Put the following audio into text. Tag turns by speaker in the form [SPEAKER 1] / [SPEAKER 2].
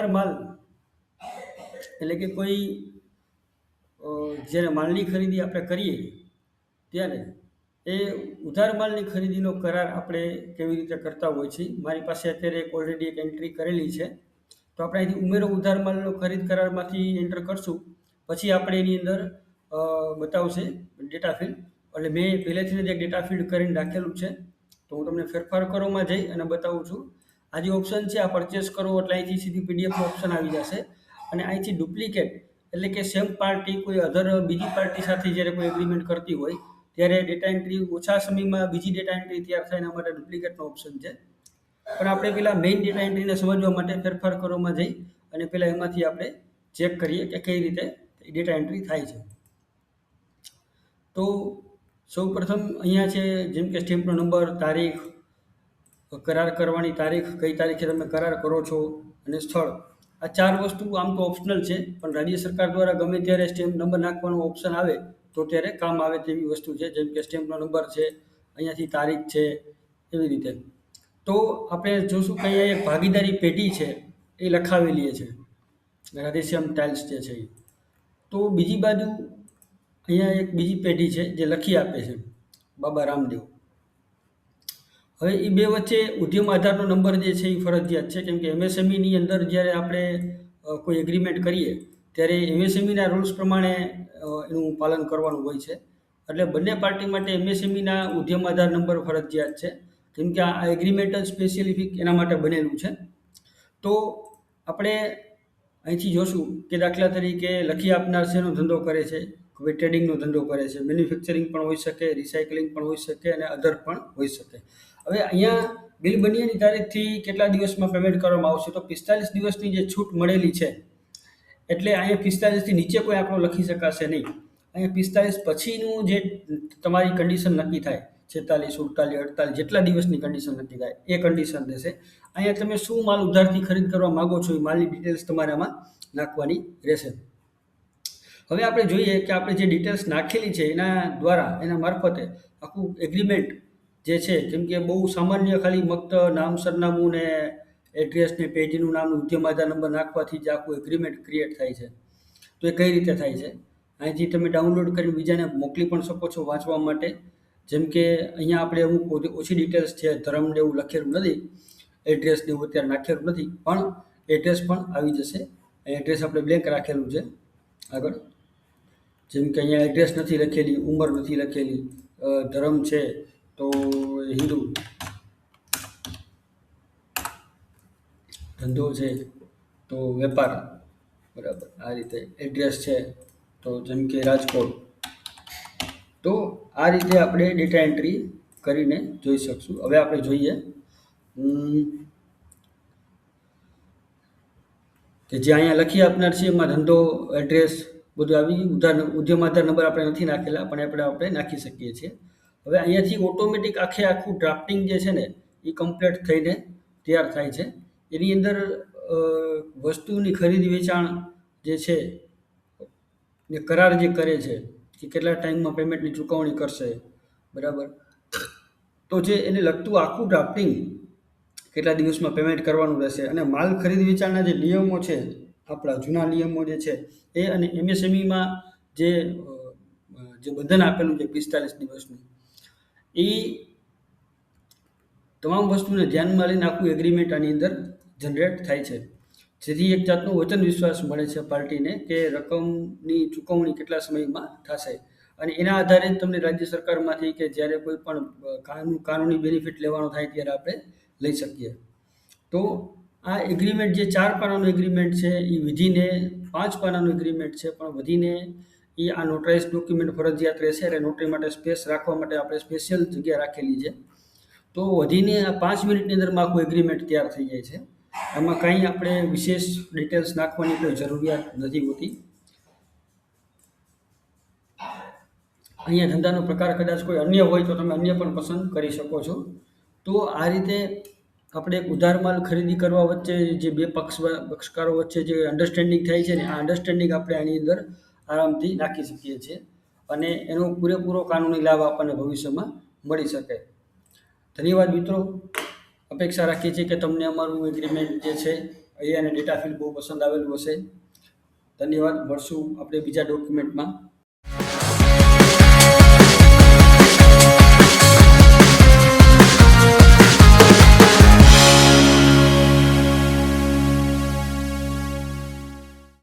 [SPEAKER 1] ઉધાર માલ એટલે કે કોઈ જ્યારે માલની ખરીદી આપણે કરીએ ત્યારે એ ઉધાર માલની ખરીદીનો કરાર આપણે કેવી રીતે કરતા હોય છીએ. મારી પાસે અત્યારે એક ઓલરેડી એક એન્ટ્રી કરેલી છે. તો આપણે અહીંથી ઉમેરો ઉધાર માલનો ખરીદ કરારમાંથી એન્ટર કરશું. પછી આપણે એની અંદર બતાવશે ડેટા ફિલ્ડ. એટલે મેં પહેલેથી જ એક ડેટા ફિલ્ડ કરીને રાખેલું છે. તો હું તમને ફેરફાર કરોમાં જઈ અને બતાવું છું. આ જે ઓપ્શન છે આ પરચેસ કરો એટલે અહીંથી સીધી પીડીએફનો ઓપ્શન આવી જશે. અને અહીંથી ડુપ્લિકેટ એટલે કે સેમ પાર્ટી કોઈ અધર બીજી પાર્ટી સાથે જ્યારે કોઈ એગ્રીમેન્ટ કરતી હોય ત્યારે ડેટા એન્ટ્રી ઓછા સમયમાં બીજી ડેટા એન્ટ્રી તૈયાર થાય એના માટે ડુપ્લિકેટનો ઓપ્શન છે. પણ આપણે પેલા મેઇન ડેટા એન્ટ્રીને સમજવા માટે ફેરફાર કરોમાં જઈ અને પેલા એમાંથી આપણે ચેક કરીએ કે કઈ રીતે ડેટા એન્ટ્રી થાય છે. તો સૌપ્રથમ અહીંયા છે જેમ કે સ્ટેમ્પનો નંબર, તારીખ, કરાર કરવાની તારીખ, કઈ તારીખે તમે કરાર કરો છો અને સ્થળ. આ 4 વસ્તુ આમ તો ઓપ્શનલ છે, પણ રાજ્ય સરકાર દ્વારા ગમે ત્યારે સ્ટેમ્પ નંબર નાખવાનો ઓપ્શન આવે તો ત્યારે કામ આવે તેવી વસ્તુ છે. જેમ કે સ્ટેમ્પનો નંબર છે, અહીંયાથી તારીખ છે, એવી રીતે. તો આપણે જોશું કે અહીંયા એક ભાગીદારી પેઢી છે એ લખાવેલી છે, રાધેશ્યામ ટાઇલ્સ જે છે એ. તો બીજી બાજુ અહીંયા એક બીજી પેઢી છે જે લખી આપે છે, બાબા રામદેવ. હવે એ બે વચ્ચે ઉદ્યમ આધારનો નંબર જે છે એ ફરજિયાત છે, કેમ કે એમએસએમઈની અંદર જ્યારે આપણે કોઈ એગ્રીમેન્ટ કરીએ ત્યારે એમએસએમઈના રૂલ્સ પ્રમાણે એનું પાલન કરવાનું હોય છે. એટલે બંને પાર્ટી માટે એમએસએમઈના ઉદ્યમ આધાર નંબર ફરજિયાત છે, કેમ કે આ એગ્રીમેન્ટ જ સ્પેસિફિક એના માટે બનેલું છે. તો આપણે અહીંથી જોશું કે દાખલા તરીકે લખી આપનાર શેનો ધંધો કરે છે, કોઈ ટ્રેડિંગનો ધંધો કરે છે, મેન્યુફેક્ચરિંગ પણ હોઈ શકે, રિસાયકલિંગ પણ હોઈ શકે અને અધર પણ હોઈ શકે. હવે અહીંયા બિલ બન્યાની તારીખથી કેટલા દિવસમાં પેમેન્ટ કરવામાં આવશે, તો 45 દિવસની જે છૂટ મળેલી છે, એટલે અહીંયા 45થી નીચે કોઈ આંકડો લખી શકાશે નહીં. અહીંયા 45 પછીનું જે તમારી કન્ડિશન નક્કી થાય, 46, 48, 48 જેટલા દિવસની કન્ડિશન નક્કી થાય એ કન્ડિશન રહેશે. અહીંયા તમે શું માલ ઉધારથી ખરીદ કરવા માગો છો એ માલની ડિટેલ્સ તમારે આમાં નાખવાની રહેશે. હવે આપણે જોઈએ કે આપણે જે ડિટેલ્સ નાખેલી છે એના દ્વારા, એના મારફતે આખું એગ્રીમેન્ટ જે છે, જેમ કે બહુ સામાન્ય ખાલી ફક્ત નામ, સરનામું ને એડ્રેસ ને પેઢીનું નામ, ઉદ્યમ આધાર નંબર નાખવાથી જ આખું એગ્રીમેન્ટ ક્રિએટ થાય છે. તો એ કઈ રીતે થાય છે, અહીંથી તમે ડાઉનલોડ કરી બીજાને મોકલી પણ શકો છો વાંચવા માટે. જેમ કે અહીંયા આપણે અમુક ઓછી ડિટેલ્સ છે, ધર્મને એવું લખેલું નથી, એડ્રેસને એવું અત્યારે નાખેલું નથી, પણ એડ્રેસ પણ આવી જશે. એડ્રેસ આપણે બ્લેન્ક રાખેલું છે આગળ. જેમ કે અહીંયા એડ્રેસ નથી લખેલી, ઉંમર નથી લખેલી, ધર્મ છે તો હિન્દુ, ધંધો છે તો વેપાર, બરાબર. આ રીતે એડ્રેસ છે તો જેમ કે રાજકોટ. તો આ રીતે આપણે ડેટા એન્ટ્રી કરીને જોઈ શકશું. હવે આપણે જોઈએ કે જે અહીંયા લખી આપનાર છે એમાં ધંધો, એડ્રેસ બધું આવી ઉદ્યમ આધાર નંબર આપણે નથી નાખેલા, પણ આપણે નાખી શકીએ છીએ. હવે અહીંયાથી ઓટોમેટિક આખું ડ્રાફ્ટિંગ જે છે ને એ કમ્પ્લીટ થઈને તૈયાર થાય છે. એની અંદર વસ્તુની ખરીદી વેચાણ જે છે એ કરાર જે કરે છે કે કેટલા ટાઈમમાં પેમેન્ટની ચૂકવણી કરશે, બરાબર. તો જે એને લગતું આખું ડ્રાફ્ટિંગ, કેટલા દિવસમાં પેમેન્ટ કરવાનું રહેશે, અને માલ ખરીદ વેચાણના જે નિયમો છે, આપણા જૂના નિયમો જે છે એ, અને એમએસએમઈમાં જે બંધન આપેલું છે 45 દિવસનું, એ તમામ વસ્તુને ધ્યાનમાં લઈને આખું એગ્રીમેન્ટ આની અંદર જનરેટ થાય છે. જેથી એક જાતનો વચન વિશ્વાસ મળે છે પાર્ટીને કે રકમની ચૂકવણી કેટલા સમયમાં થશે. અને એના આધારે જ તમને રાજ્ય સરકારમાંથી કે જ્યારે કોઈ પણ કાનૂની બેનિફિટ લેવાનો થાય ત્યારે આપણે લઈ શકીએ. તો આ એગ્રીમેન્ટ જે 4 પાનાનું એગ્રીમેન્ટ છે એ વિધિને 5 પાનાનું એગ્રીમેન્ટ છે, પણ વધીને એ આ નોટરાઇઝ ડોક્યુમેન્ટ ફરજિયાત રહેશે. એટલે નોટરી માટે સ્પેસ રાખવા માટે આપણે સ્પેશિયલ જગ્યા રાખેલી છે. તો વધીને આ 5 મિનિટની અંદરમાં આખું એગ્રીમેન્ટ તૈયાર થઈ જાય છે. આમાં કંઈ આપણે વિશેષ ડિટેલ્સ નાખવાની કોઈ જરૂરિયાત નથી હોતી. અહીંયા ધંધાનો પ્રકાર કદાચ કોઈ અન્ય હોય તો તમે અન્ય પણ પસંદ કરી શકો છો. તો આ રીતે આપણે એક ઉધાર માલ ખરીદી કરવા વચ્ચે જે બે પક્ષકારો વચ્ચે જે અન્ડરસ્ટેન્ડિંગ થાય છે ને, આ અન્ડરસ્ટેન્ડિંગ આપણે આની અંદર આરામથી નાખી શકીએ છીએ, અને એનો પૂરેપૂરો કાનૂની લાભ આપણને ભવિષ્યમાં મળી શકે. ધન્યવાદ મિત્રો. અપેક્ષા રાખીએ છીએ કે તમને અમારું એગ્રીમેન્ટ જે છે અહીંયાને ડેટા ફિલ્ડ બહુ પસંદ આવેલું હશે. ધન્યવાદ. મળશું આપણે બીજા ડોક્યુમેન્ટમાં.